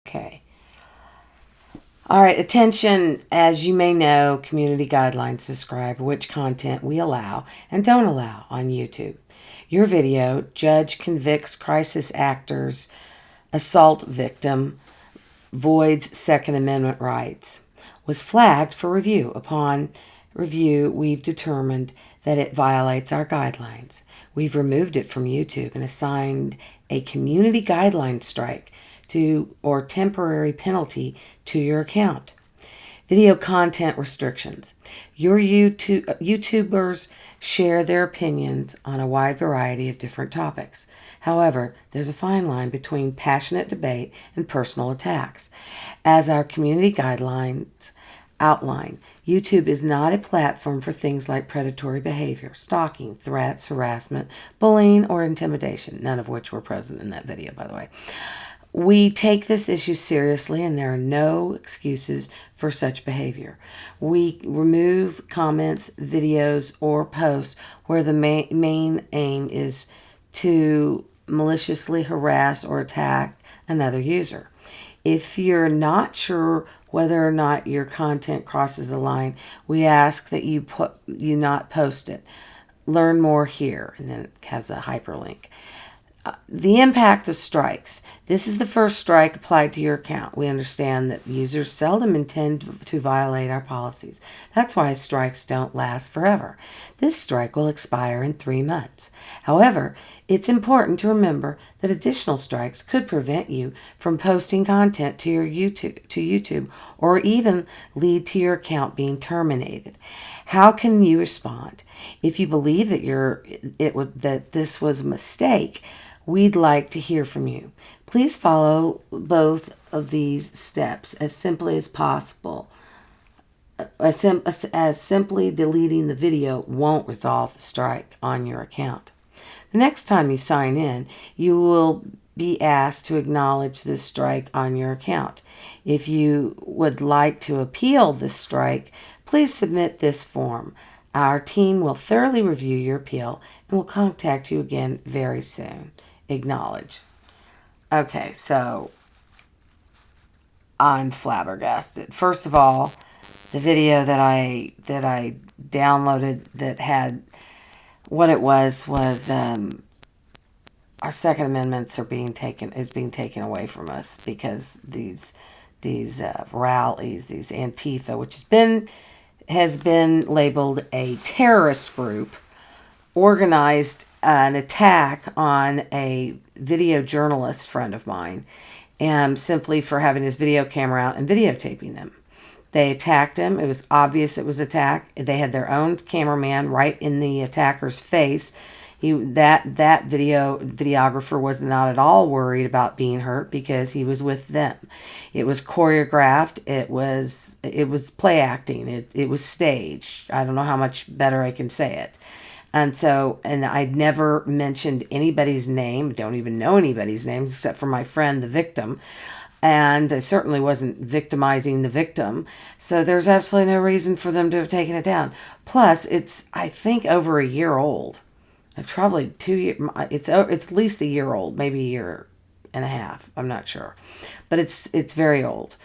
Okay. All right, attention. As you may know, community guidelines describe which content we allow and don't allow on YouTube. Your video, Judge Convicts Crisis Actors Assault Victim Voids Second Amendment Rights, was flagged for review. Upon review, we've determined that it violates our guidelines. We've removed it from YouTube and assigned a community guideline strike or temporary penalty to your account. Video content restrictions. Your YouTubers share their opinions on a wide variety of different topics. However, there's a fine line between passionate debate and personal attacks. As our community guidelines outline, YouTube is not a platform for things like predatory behavior, stalking, threats, harassment, bullying, or intimidation, none of which were present in that video, by the way. We take this issue seriously, and there are no excuses for such behavior. We remove comments, videos, or posts where the main aim is to maliciously harass or attack another user. If you're not sure whether or not your content crosses the line, we ask that you not post it. Learn more here, and then it has a hyperlink. The impact of strikes. This is the first strike applied to your account. We understand that users seldom intend to violate our policies. That's why strikes don't last forever. This strike will expire in 3 months. However, it's important to remember that additional strikes could prevent you from posting content to YouTube or even lead to your account being terminated. How can you respond? If you believe that this was a mistake, we'd like to hear from you. Please follow both of these steps as simply as possible. As simply deleting the video won't resolve the strike on your account. The next time you sign in, you will be asked to acknowledge this strike on your account. If you would like to appeal this strike, please submit this form. Our team will thoroughly review your appeal and will contact you again very soon. Acknowledge. Okay, so I'm flabbergasted. First of all, the video that I downloaded that had what it was our Second Amendments is being taken away from us because these rallies, these Antifa, which has been labeled a terrorist group, organized an attack on a video journalist friend of mine, and simply for having his video camera out and videotaping them. They attacked him. It was obvious it was an attack. They had their own cameraman right in the attacker's face. That videographer was not at all worried about being hurt because he was with them. It was choreographed. It was play acting. It was staged. I don't know how much better I can say it. And I'd never mentioned anybody's name, don't even know anybody's names except for my friend, the victim. And I certainly wasn't victimizing the victim. So there's absolutely no reason for them to have taken it down. Plus, it's, I think, over a year old. Probably 2 years. It's at least a year old, maybe a year and a half. I'm not sure. But it's very old.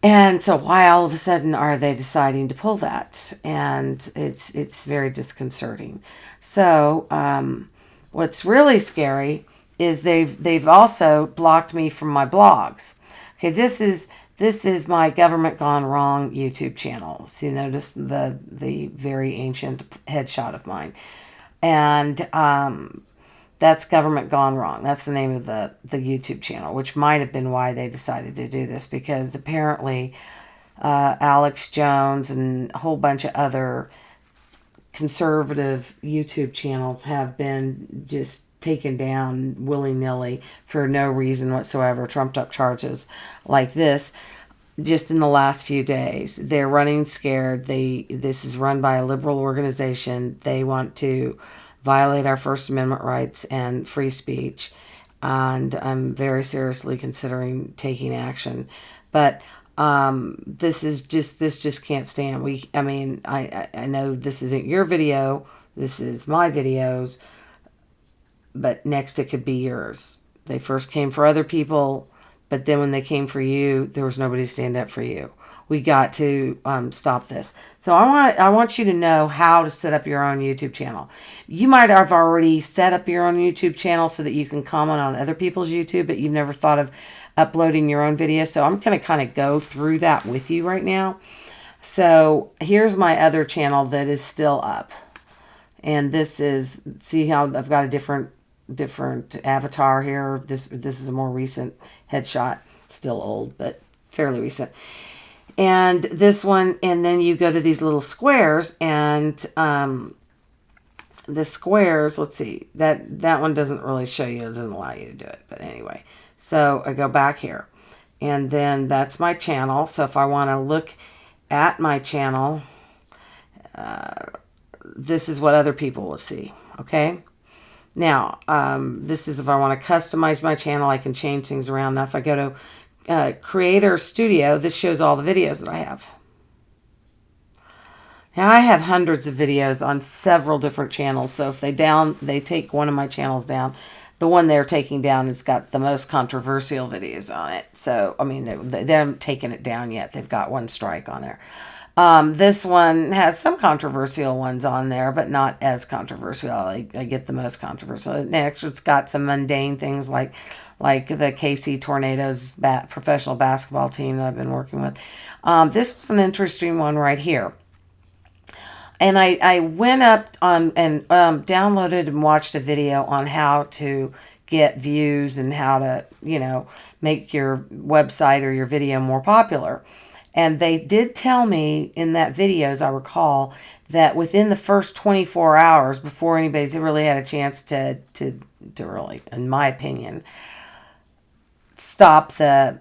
And so why all of a sudden are they deciding to pull that? And it's very disconcerting. So what's really scary is they've also blocked me from my blogs. Okay, this is my Government Gone Wrong YouTube channel. So you notice the very ancient headshot of mine. And that's Government Gone Wrong. That's the name of the YouTube channel, which might have been why they decided to do this, because apparently Alex Jones and a whole bunch of other conservative YouTube channels have been just taken down willy-nilly for no reason whatsoever, trumped up charges like this just in the last few days. They're running scared. This is run by a liberal organization. They want to violate our First Amendment rights and free speech, and I'm very seriously considering taking action. But this just can't stand. I know this isn't your video. This is my videos. But next it could be yours. They first came for other people. But then when they came for you, there was nobody to stand up for you. We got to stop this. So I want you to know how to set up your own YouTube channel. You might have already set up your own YouTube channel so that you can comment on other people's YouTube, but you've never thought of uploading your own video. So I'm going to kind of go through that with you right now. So here's my other channel that is still up. And this is, see how I've got a different avatar here. This is a more recent headshot, still old, but fairly recent. And this one, and then you go to these little squares, and the squares, let's see, that one doesn't really show you, it doesn't allow you to do it. But anyway, so I go back here, and then that's my channel. So if I want to look at my channel, this is what other people will see, okay? Now, this is if I want to customize my channel, I can change things around. Now, if I go to Creator Studio, this shows all the videos that I have. Now, I have hundreds of videos on several different channels, so if they take one of my channels down, the one they're taking down has got the most controversial videos on it. So, I mean, they haven't taken it down yet. They've got one strike on there. This one has some controversial ones on there, but not as controversial. I get the most controversial. Next, it's got some mundane things like the KC Tornadoes professional basketball team that I've been working with. This was an interesting one right here. And I went up on and downloaded and watched a video on how to get views and how to, make your website or your video more popular. And they did tell me in that video, as I recall, that within the first 24 hours, before anybody's really had a chance to really, in my opinion, stop the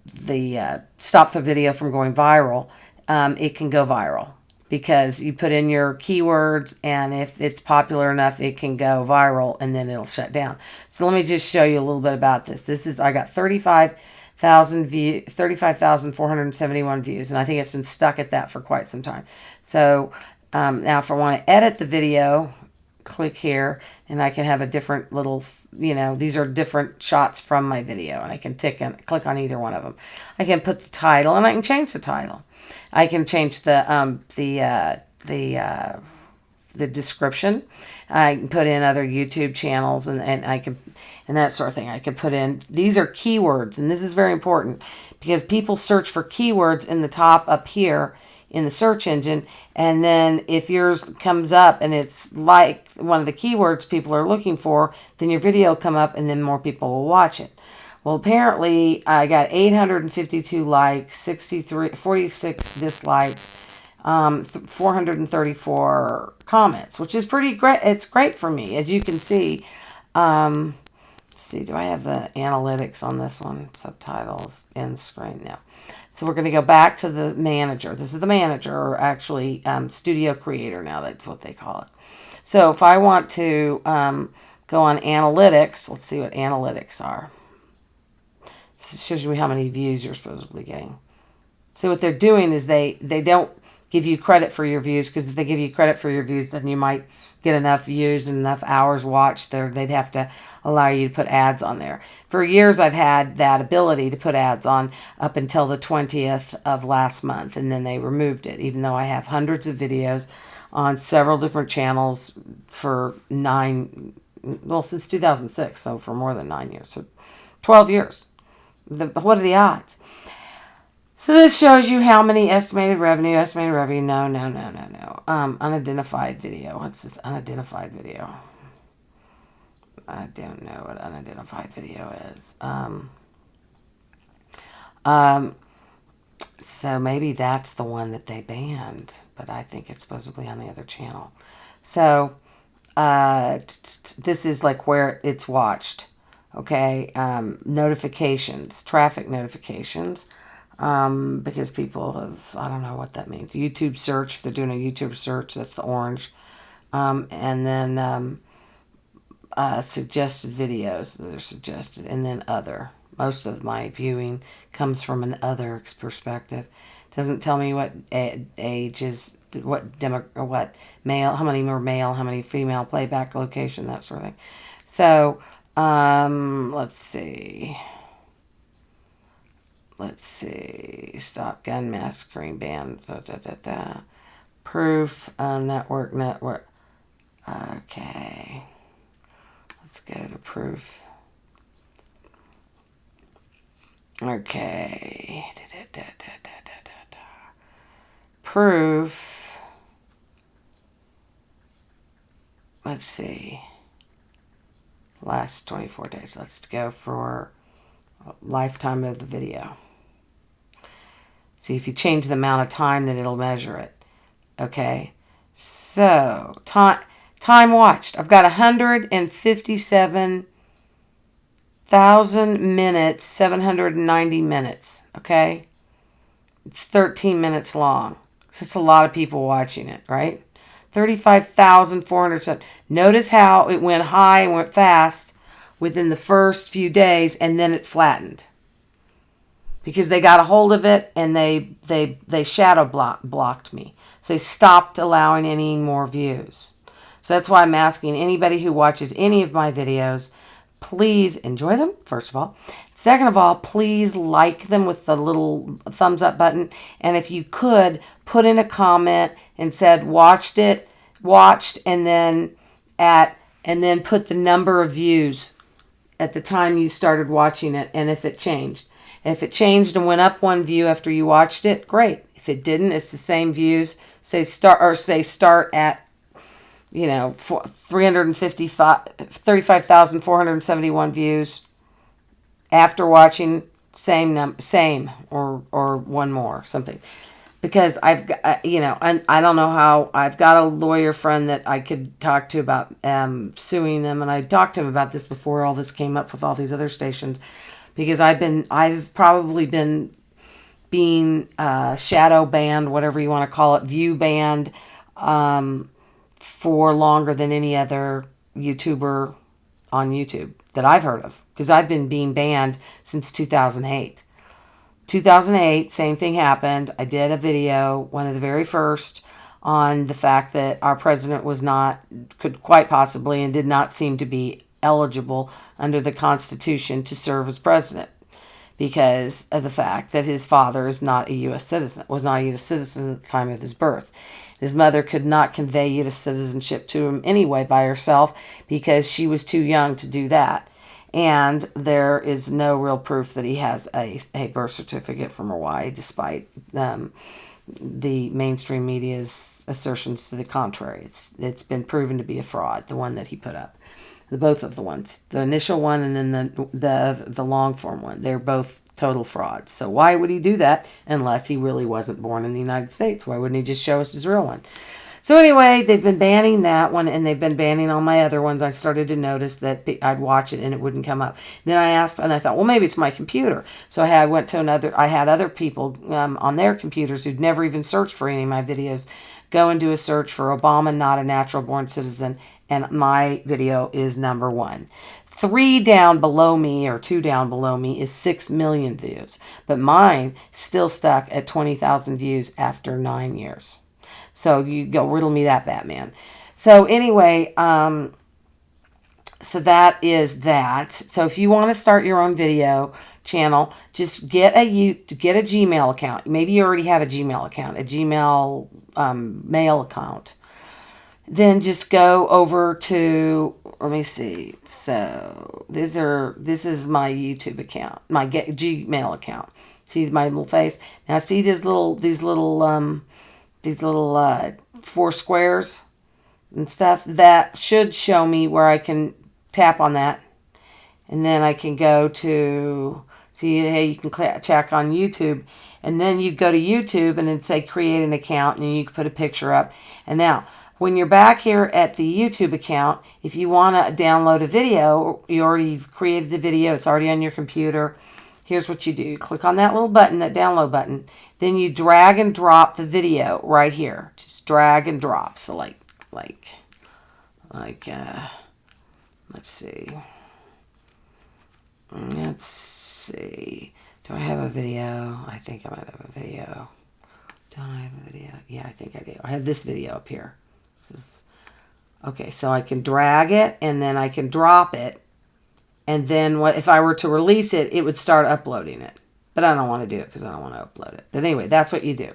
video from going viral, it can go viral because you put in your keywords, and if it's popular enough, it can go viral, and then it'll shut down. So let me just show you a little bit about this. I got 35,471 views, and I think it's been stuck at that for quite some time. So now if I want to edit the video, click here, and I can have a different little, these are different shots from my video, and I can click on either one of them. I can put the title, and I can change the title. I can change the description. I can put in other YouTube channels, and I can, and that sort of thing. I can put in, these are keywords, and this is very important because people search for keywords in the top up here in the search engine, and then if yours comes up and it's like one of the keywords people are looking for, then your video will come up, and then more people will watch it. Well, apparently I got 852 likes, 46 dislikes, 434 comments, which is pretty great. It's great for me, as you can see. Let's see, do I have the analytics on this one? Subtitles, end screen, no. So we're going to go back to the manager. This is the manager, or actually studio creator now. That's what they call it. So if I want to go on analytics, let's see what analytics are. This shows you how many views you're supposedly getting. So what they're doing is they don't give you credit for your views, because if they give you credit for your views, then you might get enough views and enough hours watched there. They'd have to allow you to put ads on there. For years, I've had that ability to put ads on up until the 20th of last month, and then they removed it, even though I have hundreds of videos on several different channels for since 2006, so for more than 9 years, so 12 years. What are the odds? So this shows you how many estimated revenue, no. Unidentified video. What's this unidentified video? I don't know what unidentified video is. So maybe that's the one that they banned, but I think it's supposedly on the other channel. So this is like where it's watched. Okay, notifications, traffic notifications, because people have, I don't know what that means. YouTube search, if they're doing a YouTube search, that's the orange. And then suggested videos that are suggested, and then other. Most of my viewing comes from an other perspective. Doesn't tell me what age is, what demo, or what male, how many are male, how many female, playback location, that sort of thing. So let's see. let's see. Stop gun massacring ban. Da, da, da, da. Proof. Network. Okay. Let's go to proof. Okay. Da, da, da, da, da, da, da. Proof. Let's see. Last 24 days. Let's go for lifetime of the video. See, if you change the amount of time, then it'll measure it. Okay. So, time watched. I've got 157,000 minutes, 790 minutes. Okay. It's 13 minutes long. So it's a lot of people watching it, right? 35,400. Notice how it went high and went fast within the first few days, and then it flattened. Because they got a hold of it and they shadow blocked me. So they stopped allowing any more views. So that's why I'm asking anybody who watches any of my videos, please enjoy them, first of all. Second of all, please like them with the little thumbs up button. And if you could, put in a comment and said watched, and then put the number of views at the time you started watching it and if it changed. If it changed and went up one view after you watched it, great. If it didn't, it's the same views. Say start at 35,471 views. After watching, same or one more, something. Because I've got, and I don't know how, I've got a lawyer friend that I could talk to about suing them, and I talked to him about this before all this came up with all these other stations, because I've probably been being shadow banned, whatever you want to call it, view banned, for longer than any other YouTuber on YouTube that I've heard of, because I've been being banned since 2008. 2008, same thing happened. I did a video, one of the very first, on the fact that our president could quite possibly and did not seem to be eligible under the Constitution to serve as president because of the fact that his father is not a U.S. citizen, was not a U.S. citizen at the time of his birth. His mother could not convey U.S. citizenship to him anyway by herself because she was too young to do that. And there is no real proof that he has a birth certificate from Hawaii, despite the mainstream media's assertions to the contrary. It's been proven to be a fraud, the one that he put up. Both of the ones, the initial one and then the long form one, they're both total frauds. So why would he do that unless he really wasn't born in the United States? Why wouldn't he just show us his real one? So anyway, they've been banning that one, and they've been banning all my other ones. I started to notice that I'd watch it and it wouldn't come up. Then I asked, and I thought, well, maybe it's my computer. So I had other people on their computers who'd never even searched for any of my videos go and do a search for Obama not a natural born citizen, and my video is number 1. 3 down below me, or 2 down below me, is 6 million views. But mine still stuck at 20,000 views after 9 years. So you go riddle me that, Batman. So anyway, so that is that. So if you want to start your own video channel, just get a Gmail account. Maybe you already have a Gmail account, a Gmail mail account. Then just go over to, let me see. So this is my YouTube account, my Gmail account. See my little face? Now see these little 4 squares and stuff? That should show me where I can tap on that. And then I can go to, see, hey, you can check on YouTube. And then you go to YouTube and it'd say create an account, and you can put a picture up. And now, when you're back here at the YouTube account, if you want to download a video, you already created the video, it's already on your computer. Here's what you do. You click on that little button, that download button. Then you drag and drop the video right here. Just drag and drop. So let's see. Let's see. Do I have a video? I think I might have a video. Don't I have a video? Yeah, I think I do. I have this video up here. Okay, so I can drag it and then I can drop it. And then if I were to release it, it would start uploading it. but I don't want to do it because I don't want to upload it. But anyway, that's what you do.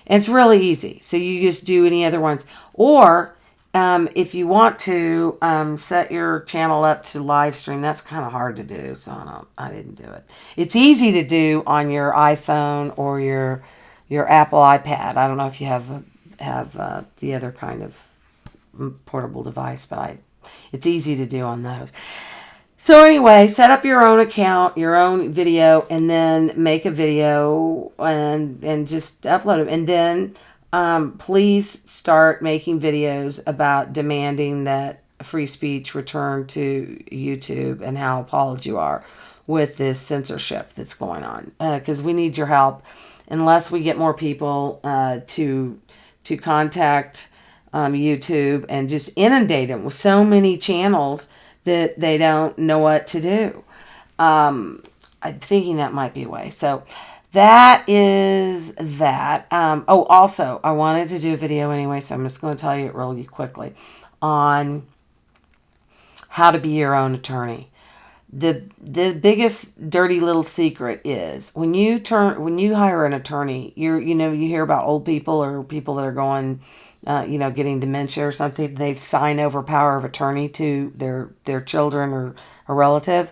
And it's really easy. So you just do any other ones. Or if you want to set your channel up to live stream, that's kind of hard to do. So I didn't do it. It's easy to do on your iPhone or your Apple iPad. I don't know if you have the other kind of portable device, but it's easy to do on those. So anyway, set up your own account, your own video, and then make a video and just upload it. And then please start making videos about demanding that free speech return to YouTube and how appalled you are with this censorship that's going on. Because we need your help. Unless we get more people to contact YouTube and just inundate them with so many channels that they don't know what to do. I'm thinking that might be a way. So that is that. Also, I wanted to do a video anyway, so I'm just going to tell you it really quickly on how to be your own attorney. The biggest dirty little secret is when you hire an attorney, you hear about old people or people that are going getting dementia or something, they sign over power of attorney to their children or a relative.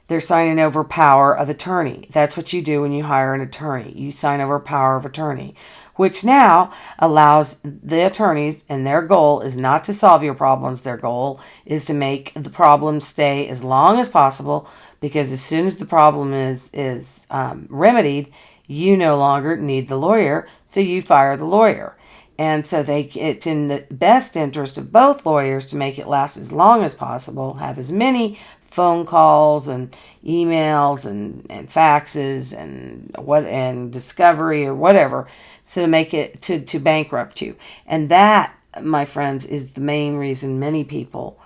They're signing over power of attorney. That's what you do when you hire an attorney. You sign over power of attorney, which now allows the attorneys, and their goal is not to solve your problems. Their goal is to make the problem stay as long as possible, because as soon as the problem is remedied, you no longer need the lawyer, so you fire the lawyer. And so it's in the best interest of both lawyers to make it last as long as possible, have as many phone calls and emails and faxes and discovery or whatever, so to make it to bankrupt you. And that, my friends, is the main reason many people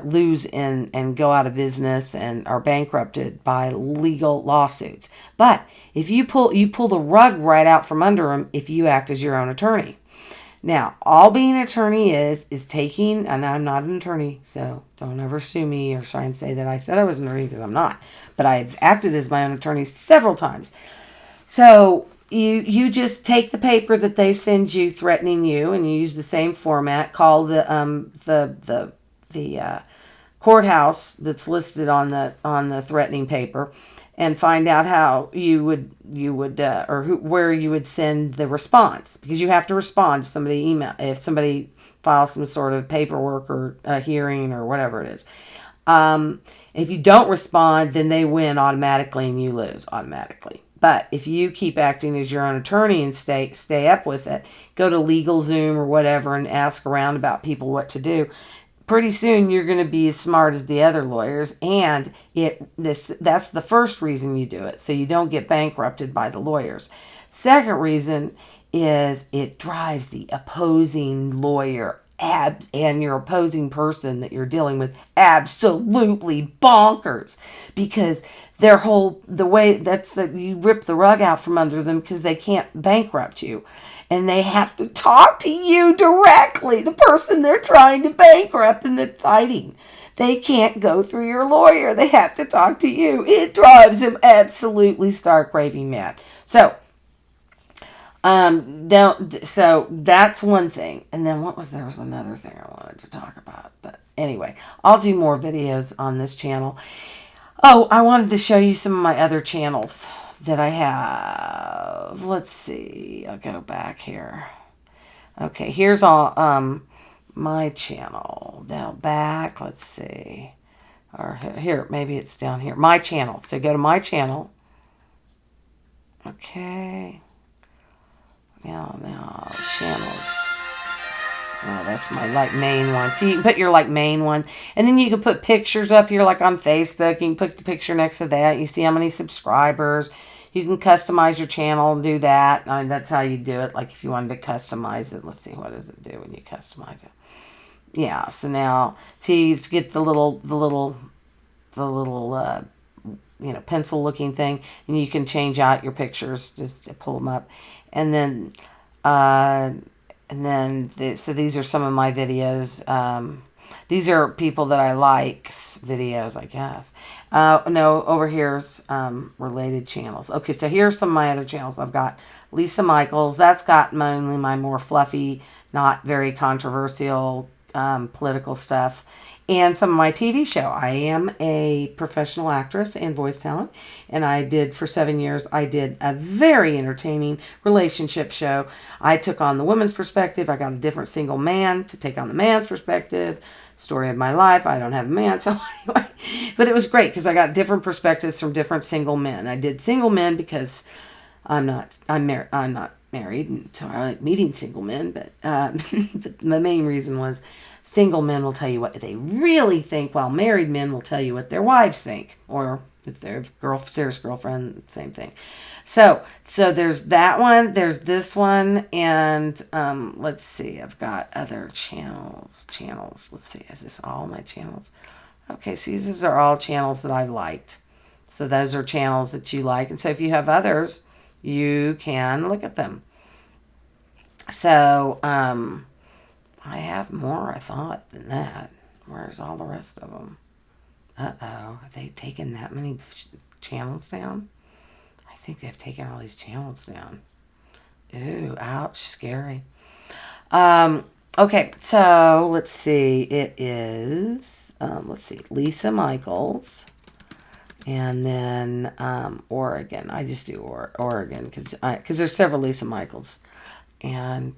lose and go out of business and are bankrupted by legal lawsuits. But if you pull the rug right out from under them if you act as your own attorney. Now, all being an attorney is taking, and I'm not an attorney, so don't ever sue me or try and say that I said I was an attorney, because I'm not. But I've acted as my own attorney several times. So you just take the paper that they send you threatening you, and you use the same format. Call the courthouse that's listed on the threatening paper, and find out how you would where you would send the response, because you have to respond to somebody email if somebody files some sort of paperwork or a hearing or whatever it is. If you don't respond, then they win automatically and you lose automatically. But if you keep acting as your own attorney and stay up with it, go to LegalZoom or whatever and ask around about people what to do, pretty soon you're going to be as smart as the other lawyers, and that's the first reason you do it, so you don't get bankrupted by the lawyers. Second reason is it drives the opposing lawyer and your opposing person that you're dealing with absolutely bonkers, because you rip the rug out from under them because they can't bankrupt you. And they have to talk to you directly, the person they're trying to bankrupt and they're fighting. They can't go through your lawyer. They have to talk to you. It drives them absolutely stark raving mad. So, so that's one thing. And then there was another thing I wanted to talk about. But anyway, I'll do more videos on this channel. Oh, I wanted to show you some of my other channels that I have. Let's see. I'll go back here. Okay, here's all my channel. Down back, let's see. Or here, maybe it's down here. My channel. So go to my channel. Okay. Now channels. Oh, that's my main one. So you can put your main one, and then you can put pictures up here like on Facebook. You can put the picture next to that. You see how many subscribers. You can customize your channel and do that. I mean, that's how you do it. Like if you wanted to customize it, let's see, what does it do when you customize it? Yeah. So now, see, let's get the little pencil looking thing, and you can change out your pictures, just to pull them up, and then so these are some of my videos. These are people that I like videos, I guess. No, over here's related channels. Okay, so here's some of my other channels. I've got Lisa Michaels. That's got mainly my more fluffy, not very controversial political stuff. And some of my TV show. I am a professional actress and voice talent. And I did, for 7 years, I did a very entertaining relationship show. I took on the woman's perspective. I got a different single man to take on the man's perspective. Story of my life. I don't have a man, so anyway. But it was great because I got different perspectives from different single men. I did single men because I'm not married, and so I like meeting single men. But but the main reason was single men will tell you what they really think, while married men will tell you what their wives think, or if they're serious girlfriend, same thing. So there's that one. There's this one, and let's see. I've got other channels. Let's see. Is this all my channels? Okay, so these are all channels that I've liked. So those are channels that you like, and so if you have others, you can look at them. So I have more, I thought, than that. Where's all the rest of them? Uh-oh. Have they taken that many channels down? I think they've taken all these channels down. Ooh, ouch, scary. Okay, so let's see. It is, Lisa Michaels. And then Oregon. I just do Oregon because there's several Lisa Michaels. And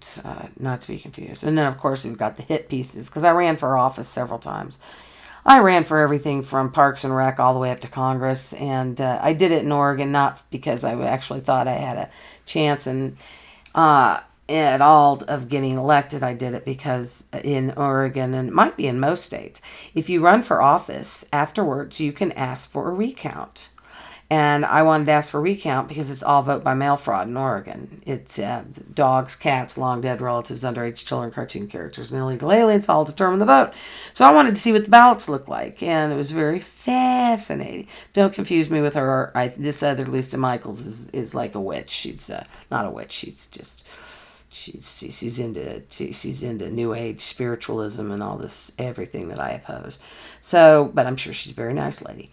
not to be confused. And then, of course, we've got the hit pieces because I ran for office several times. I ran for everything from Parks and Rec all the way up to Congress. And I did it in Oregon, not because I actually thought I had a chance at all of getting elected. I did it because in Oregon, and it might be in most states, if you run for office, afterwards you can ask for a recount. And I wanted to ask for recount because it's all vote by mail fraud in Oregon. It's dogs, cats, long dead relatives, underage children, cartoon characters, and illegal aliens all determine the vote. So I wanted to see what the ballots look like, and it was very fascinating. Don't confuse me with her. This other Lisa Michaels is like a witch. She's not a witch. She's just she's into New Age spiritualism and all this, everything that I oppose. So, but I'm sure she's a very nice lady.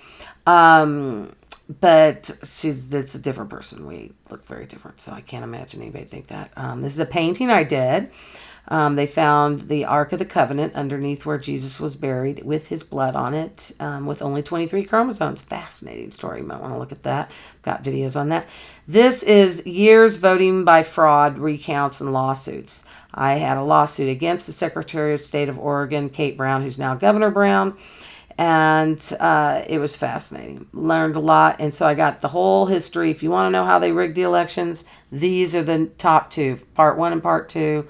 But it's a different person. We look very different, so I can't imagine anybody think that. This is a painting I did. They found the Ark of the Covenant underneath where Jesus was buried with his blood on it, with only 23 chromosomes. Fascinating story. You might want to look at that. Got videos on that. This is years voting by fraud, recounts, and lawsuits. I had a lawsuit against the Secretary of State of Oregon, Kate Brown, who's now Governor Brown. And it was fascinating. Learned a lot. And so I got the whole history. If you want to know how they rigged the elections, these are the top two, part 1 and part 2.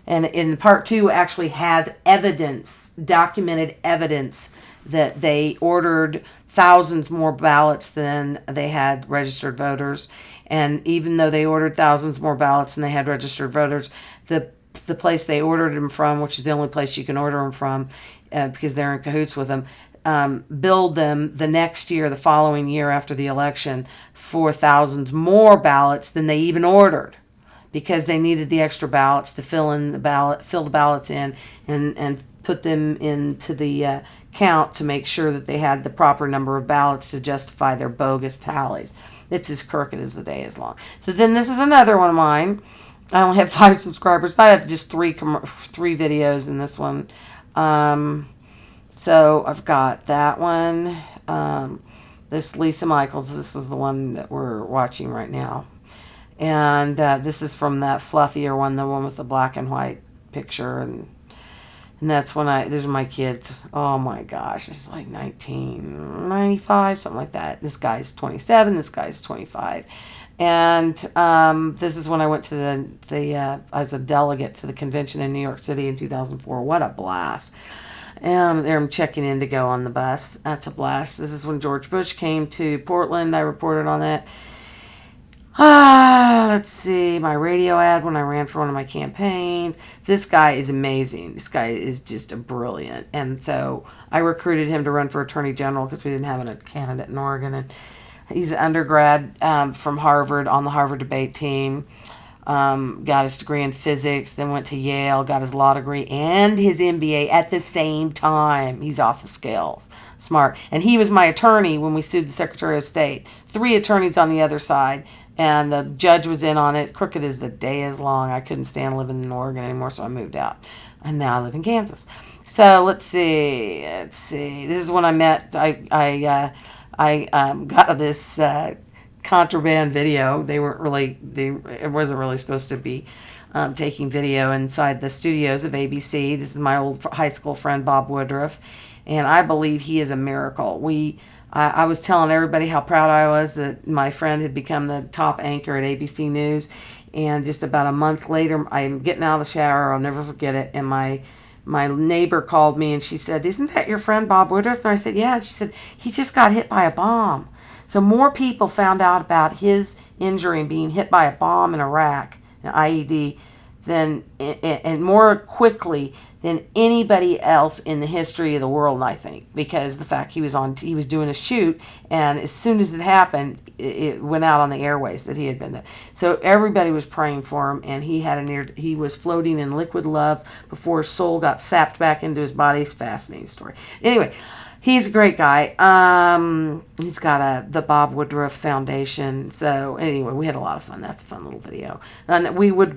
And in part 2 actually has evidence, documented evidence, that they ordered thousands more ballots than they had registered voters. And even though they ordered thousands more ballots than they had registered voters, the place they ordered them from, which is the only place you can order them from, because they're in cahoots with them, billed them the next year, the following year after the election, for thousands more ballots than they even ordered, because they needed the extra ballots to fill the ballots in and put them into the count to make sure that they had the proper number of ballots to justify their bogus tallies. It's as crooked as the day is long. So then this is another one of mine. I only have 5 subscribers, but I have just three videos in this one. So I've got that one. This Lisa Michaels, this is the one that we're watching right now. And this is from that fluffier one, the one with the black and white picture. And that's when these are my kids. Oh my gosh, it's like 1995, something like that. This guy's 27, this guy's 25. And this is when I went to as a delegate to the convention in New York City in 2004. What a blast. And there I'm checking in to go on the bus. That's a blast. This is when George Bush came to Portland. I reported on that. Let's see. My radio ad when I ran for one of my campaigns. This guy is amazing. This guy is just a brilliant. And so I recruited him to run for Attorney General because we didn't have a candidate in Oregon. And he's an undergrad from Harvard, on the Harvard debate team. got his degree in physics, then went to Yale, got his law degree and his MBA at the same time. He's off the scales. Smart. And he was my attorney when we sued the Secretary of State. 3 attorneys on the other side. And the judge was in on it. Crooked as the day is long. I couldn't stand living in Oregon anymore, so I moved out. And now I live in Kansas. So let's see. This is when I met. I got this contraband video. It wasn't really supposed to be taking video inside the studios of ABC. This is my old high school friend Bob Woodruff, and I believe he is a miracle. I was telling everybody how proud I was that my friend had become the top anchor at ABC News, and just about a month later, I'm getting out of the shower. I'll never forget it, and my neighbor called me and she said, "Isn't that your friend Bob Woodruff?" And I said, "Yeah." And she said, "He just got hit by a bomb." So more people found out about his injury and being hit by a bomb in Iraq, an IED, and more quickly than anybody else in the history of the world, I think, because the fact he was doing a shoot, and as soon as it happened, it went out on the airways that he had been there. So everybody was praying for him, and he was floating in liquid love before his soul got sapped back into his body. Fascinating story. Anyway, he's a great guy. He's got the Bob Woodruff Foundation. So anyway, we had a lot of fun. That's a fun little video. And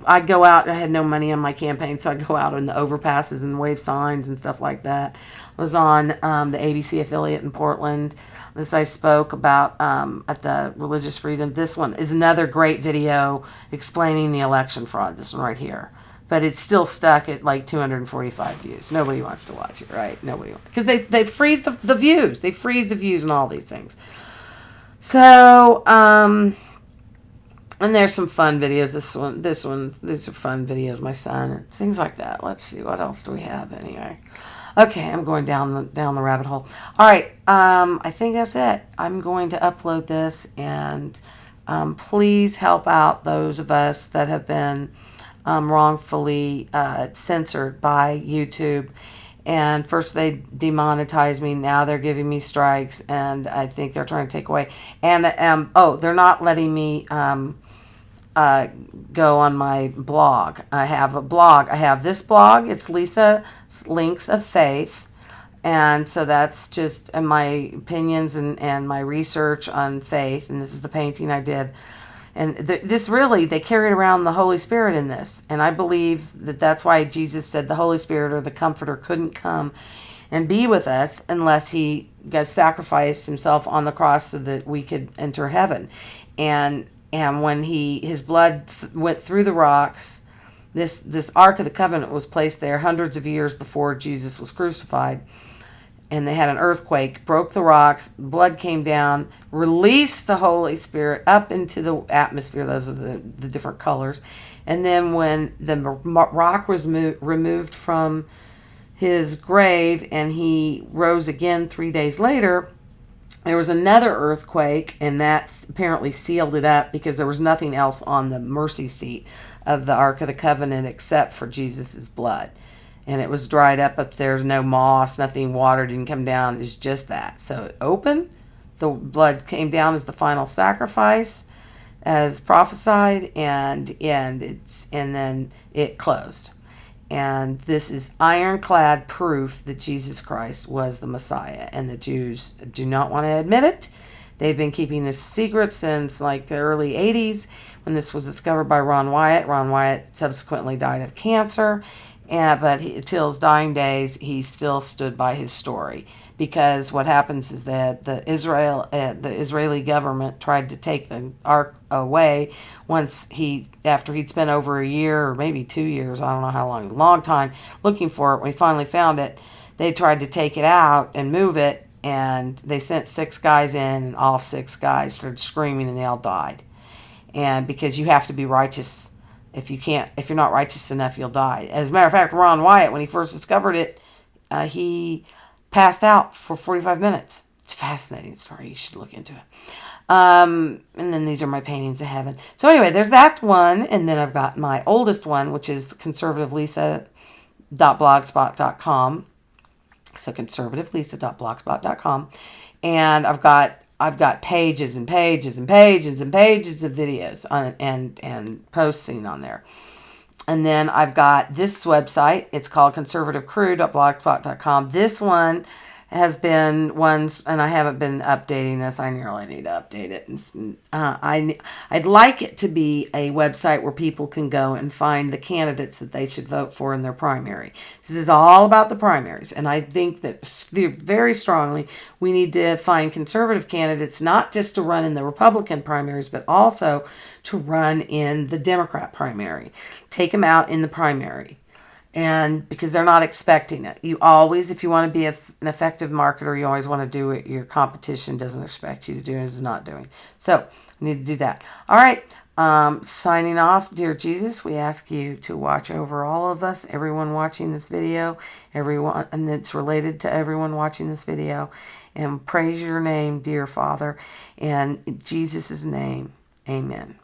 I'd go out. I had no money on my campaign, so I'd go out in the overpasses and wave signs and stuff like that. I was on the ABC affiliate in Portland. This I spoke about at the Religious Freedom. This one is another great video explaining the election fraud. This one right here. But it's still stuck at like 245 views. Nobody wants to watch it, right? Nobody wants, because they freeze the views. They freeze the views and all these things. So, and there's some fun videos. These are fun videos. My son, things like that. Let's see, what else do we have anyway? Okay, I'm going down the rabbit hole. All right, I think that's it. I'm going to upload this, and please help out those of us that have been wrongfully censored by YouTube. And first they demonetized me, now they're giving me strikes, and I think they're trying to take away. And they're not letting me go on my blog. I have a blog. I have this blog. It's Lisa Links of Faith. And so that's just my opinions and my research on faith. And this is the painting I did. And they carried around the Holy Spirit in this. And I believe that's why Jesus said the Holy Spirit or the Comforter couldn't come and be with us unless he sacrificed himself on the cross so that we could enter heaven. And when his blood went through the rocks, this Ark of the Covenant was placed there hundreds of years before Jesus was crucified. And they had an earthquake, broke the rocks, blood came down, released the Holy Spirit up into the atmosphere. Those are the different colors. And then when the rock was removed from his grave and he rose again 3 days later, there was another earthquake, and that apparently sealed it up because there was nothing else on the mercy seat of the Ark of the Covenant except for Jesus' blood. And it was dried up there. No moss, nothing, water didn't come down. It was just that. So it opened. The blood came down as the final sacrifice, as prophesied, and then it closed. And this is ironclad proof that Jesus Christ was the Messiah. And the Jews do not want to admit it. They've been keeping this secret since like the early 80s when this was discovered by Ron Wyatt. Ron Wyatt subsequently died of cancer. But till his dying days, he still stood by his story, because what happens is that the Israeli government tried to take the ark away after he'd spent over a year or maybe 2 years, I don't know how long, a long time looking for it. When we finally found it, they tried to take it out and move it, and they sent 6 guys in, and all 6 guys started screaming, and they all died. And because you have to be righteous. If you're not righteous enough, you'll die. As a matter of fact, Ron Wyatt, when he first discovered it, he passed out for 45 minutes. It's a fascinating story. You should look into it. And then these are my paintings of heaven. So anyway, there's that one. And then I've got my oldest one, which is conservativelisa.blogspot.com. So conservativelisa.blogspot.com. And I've got I've got pages and pages and pages and pages of videos on and posting on there. And then I've got this website. It's called conservativecrew.blogspot.com. This one has been ones, and I haven't been updating this. I really need to update it. I'd like it to be a website where people can go and find the candidates that they should vote for in their primary. This is all about the primaries, and I think that very strongly we need to find conservative candidates, not just to run in the Republican primaries, but also to run in the Democrat primary. Take them out in the primary. And because they're not expecting it. You always, if you want to be an effective marketer, you always want to do what your competition doesn't expect you to do and is not doing. So you need to do that. All right. Signing off, dear Jesus, we ask you to watch over all of us, everyone watching this video, everyone, and it's related to everyone watching this video, and praise your name, dear Father, and in Jesus' name, amen.